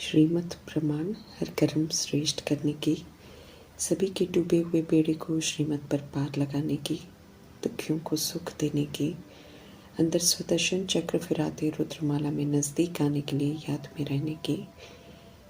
श्रीमद् प्रमाण हर कर्म श्रेष्ठ करने की, सभी के डूबे हुए बेड़े को श्रीमद् पर पार लगाने की, दुखियों को सुख देने की, अंदर स्वदर्शन चक्र फिराते रुद्रमाला में नज़दीक आने के लिए याद में रहने की,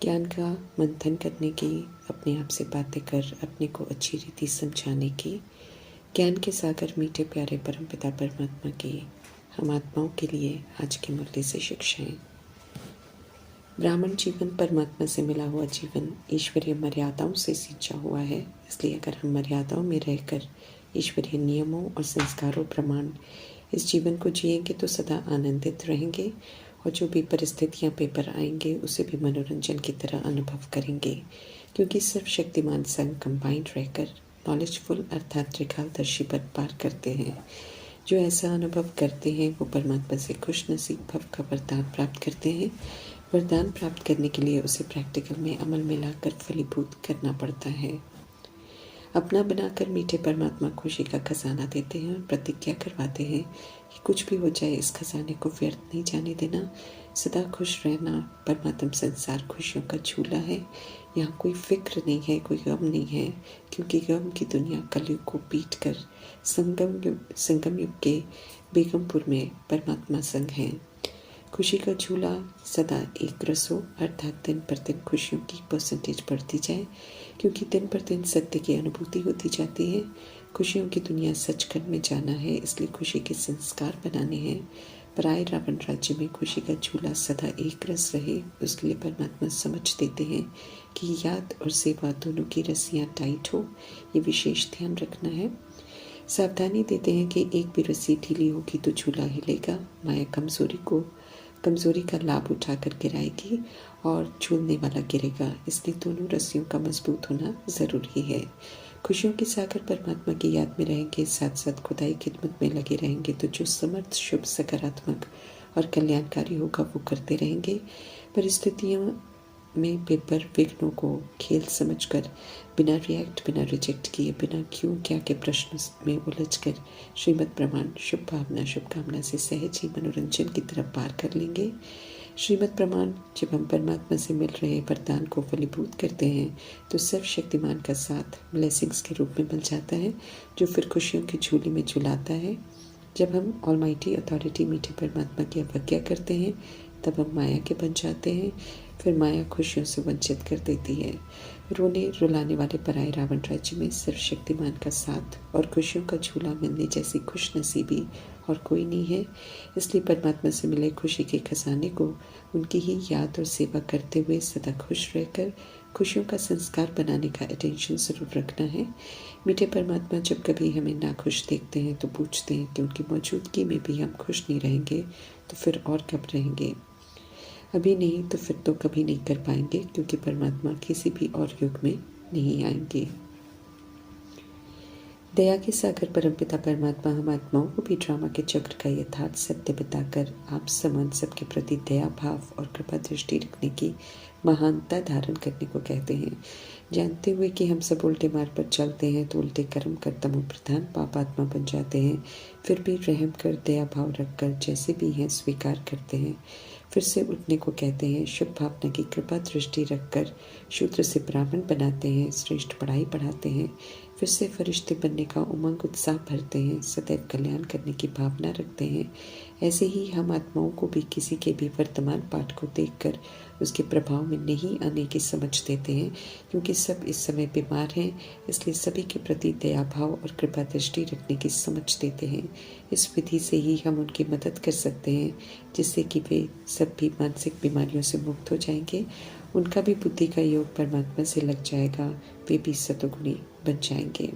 ज्ञान का मंथन करने की, अपने आप से बातें कर अपने को अच्छी रीति समझाने की, ज्ञान के सागर मीठे प्यारे परमपिता परमात्मा की हम आत्माओं के लिए आज के मूल्य से शिक्षाएं। ब्राह्मण जीवन परमात्मा से मिला हुआ जीवन ईश्वरीय मर्यादाओं से सींचा हुआ है। इसलिए अगर हम मर्यादाओं में रहकर ईश्वरीय नियमों और संस्कारों प्रमाण इस जीवन को जिएंगे तो सदा आनंदित रहेंगे और जो भी परिस्थितियां पेपर आएंगे उसे भी मनोरंजन की तरह अनुभव करेंगे, क्योंकि सर्वशक्तिमान संग कंबाइंड रहकर नॉलेजफुल अर्थात त्रिकालदर्शी पर पार करते हैं। जो ऐसा अनुभव करते हैं वो परमात्मा से खुश नसीब भव का वरदान प्राप्त करते हैं। वरदान प्राप्त करने के लिए उसे प्रैक्टिकल में अमल में लाकर फलीभूत करना पड़ता है। अपना बनाकर मीठे परमात्मा खुशी का खजाना देते हैं और प्रतिज्ञा करवाते हैं कि कुछ भी हो जाए इस खजाने को व्यर्थ नहीं जाने देना, सदा खुश रहना। परमात्म संसार खुशियों का झूला है, यहाँ कोई फिक्र नहीं है, कोई गम नहीं है, क्योंकि गम की दुनिया कलयुग को पीट कर संगम युग के बेगमपुर में परमात्मा संग है। खुशी का झूला सदा एक रस हो, अर्थात दिन पर दिन खुशियों की परसेंटेज बढ़ती जाए, क्योंकि दिन पर दिन सत्य की अनुभूति होती जाती है। खुशियों की दुनिया सचखंड में जाना है, इसलिए खुशी के संस्कार बनाने हैं। पराये रावण राज्य में खुशी का झूला सदा एक रस रहे, उसके लिए परमात्मा समझ देते हैं कि याद और सेवा दोनों की रस्सियाँ टाइट हो, ये विशेष ध्यान रखना है। सावधानी देते हैं कि एक भी रस्सी ढीली होगी तो झूला हिलेगा, माया कमजोरी का लाभ उठाकर गिराएगी और झूलने वाला गिरेगा। इसलिए दोनों रस्सियों का मजबूत होना जरूरी है। खुशियों के सागर परमात्मा की याद में रहेंगे, साथ साथ खुदाई खिदमत में लगे रहेंगे तो जो समर्थ शुभ सकारात्मक और कल्याणकारी होगा वो करते रहेंगे। परिस्थितियों में पेपर विघ्नों को खेल समझकर बिना बिना रिजेक्ट किए, बिना क्यों क्या के प्रश्न में उलझकर श्रीमद् प्रमाण शुभकामना से सहज ही मनोरंजन की तरफ पार कर लेंगे। श्रीमद् प्रमाण जब हम परमात्मा से मिल रहे वरदान को फलीभूत करते हैं तो सर्वशक्तिमान का साथ ब्लेसिंग्स के रूप में मिल जाता है, जो फिर खुशियों की झूली में झुलाता है। जब हम ऑलमाइटी अथॉरिटी मीठे परमात्मा की अवज्ञा करते हैं तब हम माया के बन जाते हैं, फिर माया खुशियों से वंचित कर देती है। रोने रुलाने वाले पराये रावण राज्य में सर्वशक्तिमान का साथ और खुशियों का झूला मिलने जैसी खुश नसीबी और कोई नहीं है। इसलिए परमात्मा से मिले खुशी के खजाने को उनकी ही याद और सेवा करते हुए सदा खुश रहकर खुशियों का संस्कार बनाने का अटेंशन जरूर रखना है। मीठे परमात्मा जब कभी हमें नाखुश देखते हैं तो पूछते हैं कि उनकी मौजूदगी में भी हम खुश नहीं रहेंगे तो फिर और कब रहेंगे। अभी नहीं तो फिर तो कभी नहीं कर पाएंगे, क्योंकि परमात्मा किसी भी और युग में नहीं आएंगे। दया के सागर परमपिता परमात्मा हम आत्माओं को भी ड्रामा के चक्र का यथार्थ सत्य बताकर आप समान सबके प्रति दया भाव और कृपा दृष्टि रखने की महानता धारण करने को कहते हैं। जानते हुए कि हम सब उल्टे मार्ग पर चलते हैं तो उल्टे कर्म कर तमो प्रधान पापात्मा बन जाते हैं, फिर भी रहम कर दया भाव रखकर जैसे भी हैं स्वीकार करते हैं। फिर से उठने को कहते हैं, शुभ भावना की कृपा दृष्टि रखकर शूद्र से ब्राह्मण बनाते हैं, श्रेष्ठ पढ़ाई पढ़ाते हैं, फिर से फरिश्ते बनने का उमंग उत्साह भरते हैं, सदैव कल्याण करने की भावना रखते हैं। ऐसे ही हम आत्माओं को भी किसी के भी वर्तमान पाठ को देखकर उसके प्रभाव में नहीं आने की समझ देते हैं, क्योंकि सब इस समय बीमार हैं। इसलिए सभी के प्रति दया भाव और कृपा दृष्टि रखने की समझ देते हैं। इस विधि से ही हम उनकी मदद कर सकते हैं, जिससे कि वे सब भी मानसिक बीमारियों से मुक्त हो जाएंगे। उनका भी बुद्धि का योग परमात्मा से लग जाएगा, वे भी सतोगुणी बन जाएंगे।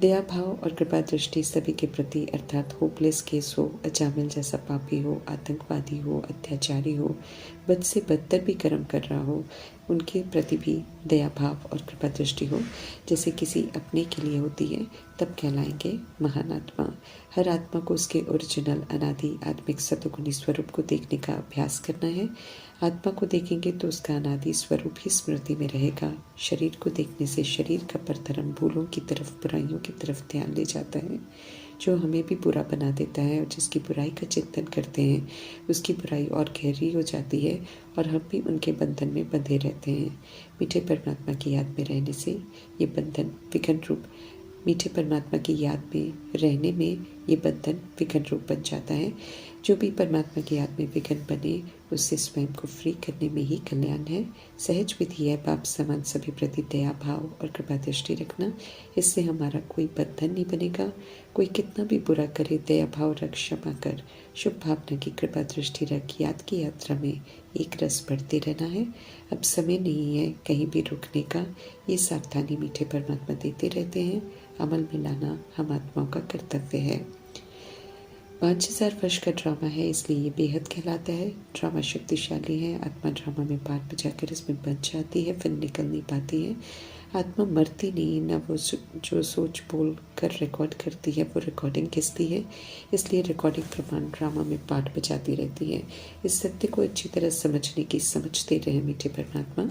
दया भाव और कृपा दृष्टि सभी के प्रति, अर्थात होपलेस केस हो, अजामिल जैसा पापी हो, आतंकवादी हो, अत्याचारी हो, बद से बदतर भी कर्म कर रहा हो, उनके प्रति भी दया भाव और कृपा दृष्टि हो जैसे किसी अपने के लिए होती है, तब कहलाएंगे महान आत्मा। हर आत्मा को उसके ओरिजिनल अनादि आत्मिक सतोगुणी स्वरूप को देखने का अभ्यास करना है। आत्मा को देखेंगे तो उसका अनादि स्वरूप ही स्मृति में रहेगा। शरीर को देखने से शरीर का परधर्म भूलों की तरफ, बुराइयों की तरफ ध्यान ले जाता है। जो हमें भी बुरा बना देता है और जिसकी बुराई का चिंतन करते हैं उसकी बुराई और गहरी हो जाती है और हम भी उनके बंधन में बंधे रहते हैं। मीठे परमात्मा की याद में रहने से ये बंधन विघन रूप मीठे परमात्मा की याद में रहने में ये बंधन विघन रूप बन जाता है। जो भी परमात्मा की याद में विघन बने उससे स्वयं को फ्री करने में ही कल्याण है। सहज विधि है बाप समान सभी प्रति दया भाव और कृपा दृष्टि रखना। इससे हमारा कोई बंधन नहीं बनेगा। कोई कितना भी बुरा करे दया भाव रख क्षमा कर शुभ भावना की कृपा दृष्टि रख याद की यात्रा में एक रस बढ़ते रहना है। अब समय नहीं है कहीं भी रुकने का। ये सावधानी मीठे परमात्मा देते रहते हैं। अमल में लाना हम आत्माओं का कर्तव्य है। 5000 वर्ष का ड्रामा है इसलिए ये बेहद कहलाता है। ड्रामा शक्तिशाली है। आत्मा ड्रामा में पार्ट बजाकर इसमें बच जाती है फिर निकल नहीं पाती है। आत्मा मरती नहीं ना वो जो सोच बोल कर रिकॉर्ड करती है वो रिकॉर्डिंग खिंचती है। इसलिए रिकॉर्डिंग प्रमाण ड्रामा में पार्ट बजाती रहती है। इस सत्य को अच्छी तरह समझने की समझते रहे मीठे परमात्मा।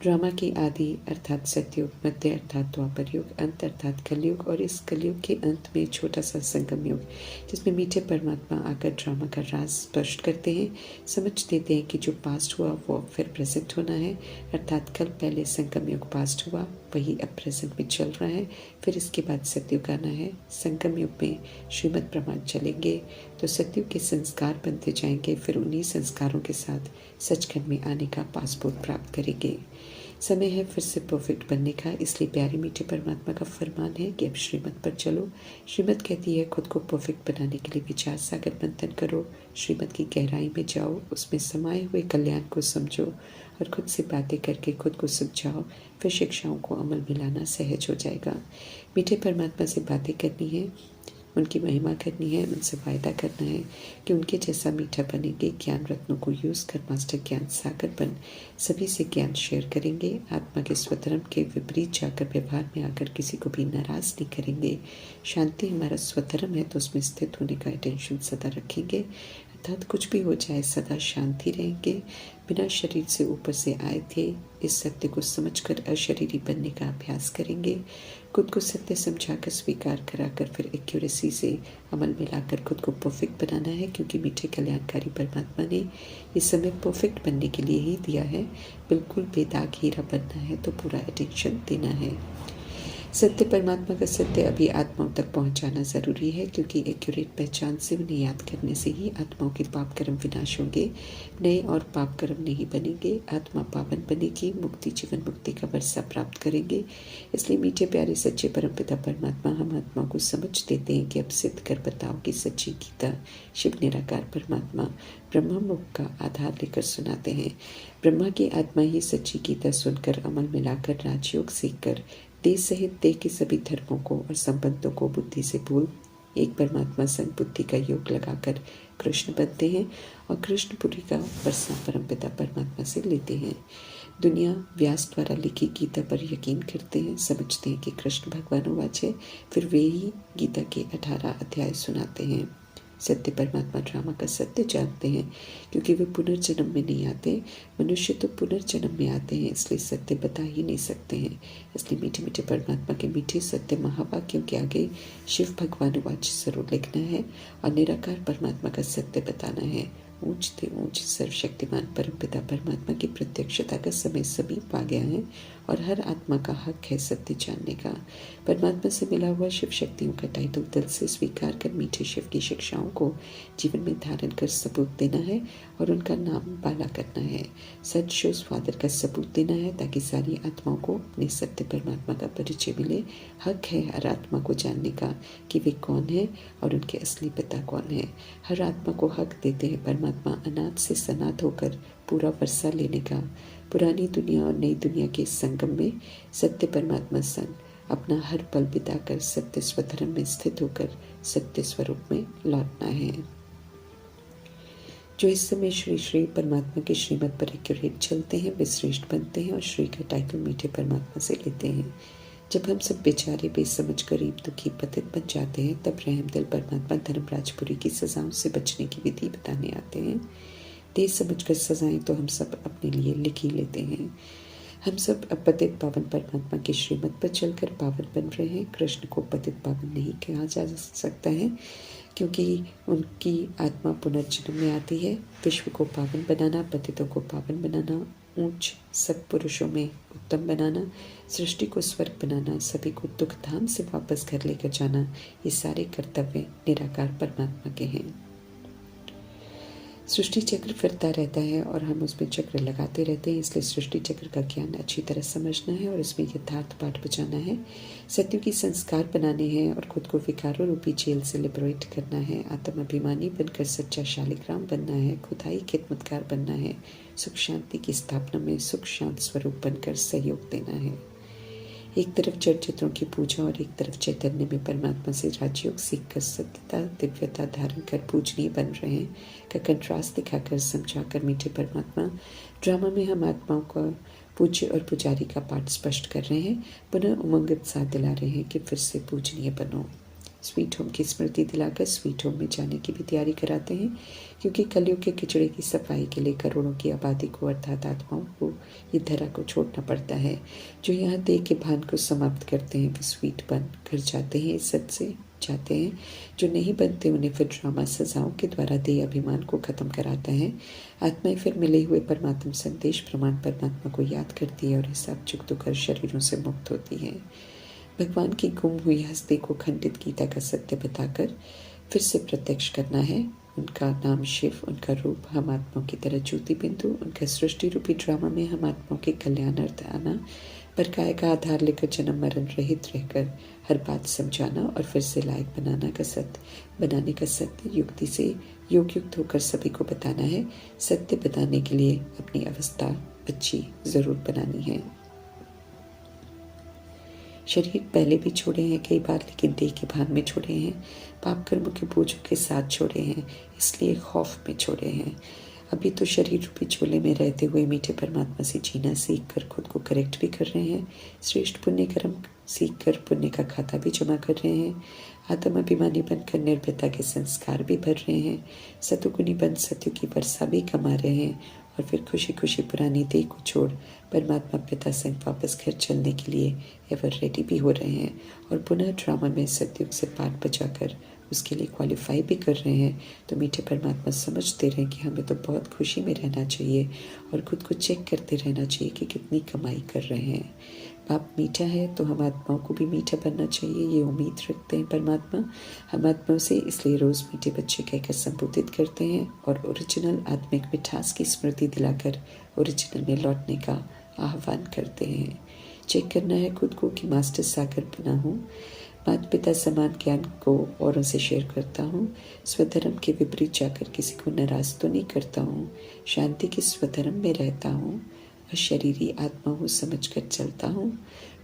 ड्रामा की आदि अर्थात सतयुग, मध्य अर्थात द्वापर युग, अंत अर्थात कलयुग और इस कलयुग के अंत में छोटा सा संगम युग जिसमें मीठे परमात्मा आकर ड्रामा का राज स्पष्ट करते हैं। समझ देते हैं कि जो पास्ट हुआ वो फिर प्रेजेंट होना है। अर्थात कल पहले संगम युग पास्ट हुआ वही अब प्रेजेंट में चल रहा है। फिर इसके बाद सतयुग आना है। संगम युग में श्रीमद् प्रमाण चलेंगे तो सतयुग के संस्कार बनते जाएंगे। फिर उन्हीं संस्कारों के साथ सचखंड में आने का पासपोर्ट प्राप्त करेंगे। समय है फिर से परफेक्ट बनने का। इसलिए प्यारे मीठे परमात्मा का फरमान है कि अब श्रीमद् पर चलो। श्रीमद् कहती है खुद को परफेक्ट बनाने के लिए विचार सागर मंथन करो। श्रीमद् की गहराई में जाओ उसमें समाये हुए कल्याण को समझो और खुद से बातें करके खुद को समझाओ। फिर शिक्षाओं को अमल में लाना सहज हो जाएगा। मीठे परमात्मा से बातें करनी है, उनकी महिमा करनी है, उनसे वायदा करना है कि उनके जैसा मीठा बनेंगे। ज्ञान रत्नों को यूज़ कर मास्टर ज्ञान सागर बन सभी से ज्ञान शेयर करेंगे। आत्मा के स्वधर्म के विपरीत जाकर व्यवहार में आकर किसी को भी नाराज़ नहीं करेंगे। शांति हमारा स्वधर्म है तो उसमें स्थित होने का अटेंशन सदा रखेंगे। अर्थात कुछ भी हो जाए सदा शांति रहेंगे। बिना शरीर से ऊपर से आए थे इस सत्य को समझकर अशरीरी बनने का अभ्यास करेंगे। खुद को सत्य समझाकर स्वीकार कराकर फिर एक्यूरेसी से अमल में लाकर खुद को परफेक्ट बनाना है। क्योंकि मीठे कल्याणकारी परमात्मा ने इस समय परफेक्ट बनने के लिए ही दिया है। बिल्कुल बेदाग हीरा बनना है तो पूरा अटेंशन देना है। सत्य परमात्मा का सत्य अभी आत्माओं तक पहुंचाना जरूरी है क्योंकि एक्यूरेट पहचान से उन्हें याद करने से ही आत्माओं के पाप कर्म विनाश होंगे। नए और पाप कर्म नहीं बनेंगे। आत्मा पावन बनेगी। मुक्ति जीवन मुक्ति का वर्षा प्राप्त करेंगे। इसलिए मीठे प्यारे सच्चे परमपिता परमात्मा हम आत्माओं को समझ देते हैं कि अब सिद्ध कर बताओ कि सच्ची गीता शिव निराकार परमात्मा ब्रह्मा मुख का आधार लेकर सुनाते हैं। ब्रह्मा की आत्मा ही सच्ची गीता सुनकर अमल में लाकर राजयोग सीखकर देह सहित देह के सभी धर्मों को और संबंधों को बुद्धि से भूल एक परमात्मा संग बुद्धि का योग लगाकर कृष्ण बनते हैं और कृष्णपुरी का वर्षा परमपिता परमात्मा से लेते हैं। दुनिया व्यास द्वारा लिखी गीता पर यकीन करते हैं, समझते हैं कि कृष्ण भगवान वाच है। फिर वे ही गीता के 18 अध्याय सुनाते हैं। सत्य परमात्मा ड्रामा का सत्य जानते हैं क्योंकि वे पुनर्जन्म में नहीं आते। मनुष्य तो पुनर्जन्म में आते हैं इसलिए सत्य बता ही नहीं सकते हैं। इसलिए मीठे मीठे परमात्मा के मीठे सत्य महावाक्यों के आगे शिव भगवान वाच जरूर लिखना है और निराकार परमात्मा का सत्य बताना है। ऊंच ते ऊंच सर्वशक्तिमान परमपिता परमात्मा की प्रत्यक्षता का समय समीप आ गया है और हर आत्मा का हक है सत्य जानने का। परमात्मा से मिला हुआ शिव शक्तियों का टाइटल दिल से स्वीकार कर मीठे शिव की शिक्षाओं को जीवन में धारण कर सबूत देना है और उनका नाम बाला करना है। सच शोज फादर का सबूत देना है ताकि सारी आत्माओं को अपने सत्य परमात्मा का परिचय मिले। हक है हर आत्मा को जानने का कि वे कौन है और उनके असली पिता कौन है। हर आत्मा को हक देते हैं परमात्मा अनाथ से सनाथ होकर पूरा वर्षा लेने का। पुरानी दुनिया और नई दुनिया के संगम में सत्य परमात्मा संग अपना हर पल बिताकर सत्य स्वधर्म में स्थित होकर सत्य स्वरूप में लौटना है। जो इस समय श्री श्री परमात्मा के श्रीमत पर एक्यूरेट चलते हैं वे श्रेष्ठ बनते हैं और श्री का टाइटल मीठे परमात्मा से लेते हैं। जब हम सब बेचारे बेसमझ गरीब दुखी पतित बन जाते हैं तब रहम दिल परमात्मा धर्मराजपुरी की सजाओं से बचने की विधि बताने आते हैं। देश समझकर सजाएं तो हम सब अपने लिए लिख ही लेते हैं। हम सब अब पतित पावन परमात्मा की श्रीमत पर चलकर पावन बन रहे हैं। कृष्ण को पतित पावन नहीं कहा जा सकता है क्योंकि उनकी आत्मा पुनर्जन्म में आती है। विश्व को पावन बनाना, पतितों को पावन बनाना, ऊंच सत्पुरुषों में उत्तम बनाना, सृष्टि को स्वर्ग बनाना, सभी को दुख धाम से वापस घर लेकर जाना, ये सारे कर्तव्य निराकार परमात्मा के हैं। सृष्टि चक्र फिरता रहता है और हम उसमें चक्र लगाते रहते हैं, इसलिए सृष्टि चक्र का ज्ञान अच्छी तरह समझना है और इसमें यथार्थ पाठ बचाना है, सत्युगी संस्कार बनाने हैं और खुद को विकारों रूपी जेल से लिबरेट करना है, आत्म अभिमानी बनकर सच्चा शालिग्राम बनना है, खुदाई खिदमतकार बनना है, सुख शांति की स्थापना में सुख शांत स्वरूप बनकर सहयोग देना है। एक तरफ जड़ चित्रों की पूजा और एक तरफ चैतन्य में परमात्मा से राजयोग सीखकर सत्यता दिव्यता धारण कर पूजनीय बन रहे हैं का कंट्रास्ट दिखाकर समझाकर मीठे परमात्मा ड्रामा में हम आत्माओं का पूज्य और पुजारी का पाठ स्पष्ट कर रहे हैं, पुनः उमंग उत्साह दिला रहे हैं कि फिर से पूजनीय बनो। स्वीट होम की स्मृति दिलाकर स्वीट होम में जाने की भी तैयारी कराते हैं, क्योंकि कलयुग के किचड़े की सफाई के लिए करोड़ों की आबादी को अर्थात आत्माओं को ये धरा को छोड़ना पड़ता है। जो यहाँ देह के भान को समाप्त करते हैं वे स्वीट बन घर जाते हैं, इज्जत से जाते हैं। जो नहीं बनते उन्हें फिर ड्रामा सजाओं के द्वारा देह अभिमान को खत्म कराता है। आत्माएं फिर मिले हुए परमात्मा संदेश प्रमाण परमात्मा को याद करती है और हिसाब चुक कर शरीरों से मुक्त होती है। भगवान की गुम हुई हस्ती को खंडित गीता का सत्य बताकर फिर से प्रत्यक्ष करना है। उनका नाम शिव, उनका रूप हम आत्माओं की तरह ज्योति बिंदु, उनका सृष्टि रूपी ड्रामा में हम आत्माओं के कल्याणार्थ आना, पर काय का आधार लेकर जन्म मरण रहित रहकर हर बात समझाना और फिर से लायक बनाना का सत्य बनाने का सत्य युक्ति से योग युक्त होकर सभी को बताना है। सत्य बताने के लिए अपनी अवस्था अच्छी जरूर बनानी है। शरीर पहले भी छोड़े हैं कई बार, लेकिन देह के भान में छोड़े हैं, पाप कर्मों के बोझों के साथ छोड़े हैं, इसलिए खौफ में छोड़े हैं। अभी तो शरीर रूपी झोले में रहते हुए मीठे परमात्मा से जीना सीख कर खुद को करेक्ट भी कर रहे हैं। श्रेष्ठ पुण्य कर्म सीख कर पुण्य का खाता भी जमा कर रहे हैं। आत्म अभिमानी बनकर निर्भयता के संस्कार भी भर रहे हैं। सतुगुनी बन सत्य की वर्षा भी कमा रहे हैं और फिर खुशी खुशी पुरानी देह को छोड़ परमात्मा पिता संग वापस घर चलने के लिए एवर रेडी भी हो रहे हैं और पुनः ड्रामा में सत्युग से पाठ बचाकर उसके लिए क्वालिफाई भी कर रहे हैं। तो मीठे परमात्मा समझते रहे कि हमें तो बहुत खुशी में रहना चाहिए और खुद को चेक करते रहना चाहिए कि कितनी कमाई कर रहे हैं। बाप मीठा है तो हम आत्माओं को भी मीठा बनना चाहिए, ये उम्मीद रखते हैं परमात्मा हम आत्माओं से, इसलिए रोज़ मीठे बच्चे कहकर संबोधित करते हैं और ओरिजिनल आत्मिक मिठास की स्मृति दिलाकर ओरिजिनल में लौटने का आह्वान करते हैं। चेक करना है खुद को कि मास्टर सागर बना हूँ, माता पिता समान ज्ञान को औरों से शेयर करता हूँ, स्वधर्म के विपरीत जाकर किसी को नाराज तो नहीं करता हूँ, शांति के स्वधर्म में रहता हूँ, अशरीरी आत्मा हूँ समझ कर चलता हूँ,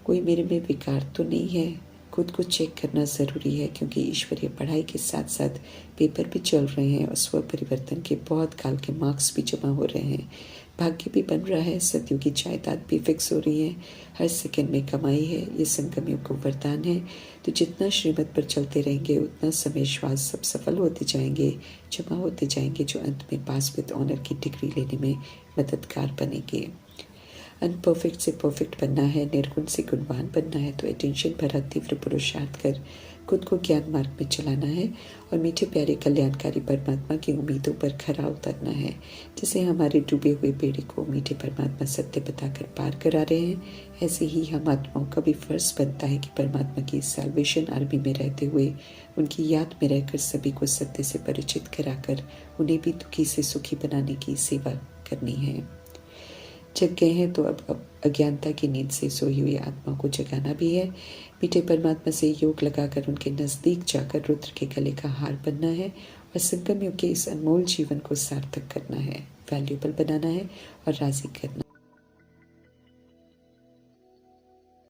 कोई मेरे में विकार तो नहीं है। खुद को चेक करना ज़रूरी है क्योंकि ईश्वरीय पढ़ाई के साथ साथ पेपर भी चल रहे हैं और स्व परिवर्तन के बहुत काल के मार्क्स भी जमा हो रहे हैं। भाग्य भी बन रहा है, सत्यों की जायदाद भी फिक्स हो रही है, हर सेकंड में कमाई है, ये संगम युग को वरदान है। तो जितना श्रीमत पर चलते रहेंगे उतना समय श्वास सब सफल होते जाएंगे, जमा होते जाएंगे, जो अंत में पास विद ऑनर की डिग्री लेने में मददगार बनेंगे। अनपरफेक्ट से परफेक्ट बनना है, निर्गुण से गुणवान बनना है, तो अटेंशन भरा तीव्र पुरुषार्थ कर खुद को ज्ञान मार्ग में चलाना है और मीठे प्यारे कल्याणकारी परमात्मा की उम्मीदों पर खरा उतरना है। जैसे हमारे डूबे हुए बेड़े को मीठे परमात्मा सत्य बताकर पार करा रहे हैं, ऐसे ही हम आत्माओं का भी फर्ज बनता है कि परमात्मा की सैल्वेशन आर्मी में रहते हुए उनकी याद में रहकर सभी को सत्य से परिचित कराकर उन्हें भी दुखी से सुखी बनाने की सेवा करनी है। जग गए हैं तो अब अज्ञानता की नींद से सोई हुई आत्मा को जगाना भी है। मीठे परमात्मा से योग लगाकर उनके नज़दीक जाकर रुद्र के गले का हार बनना है और संगम युग के इस अनमोल जीवन को सार्थक करना है, वैल्यूबल बनाना है और राजी करना।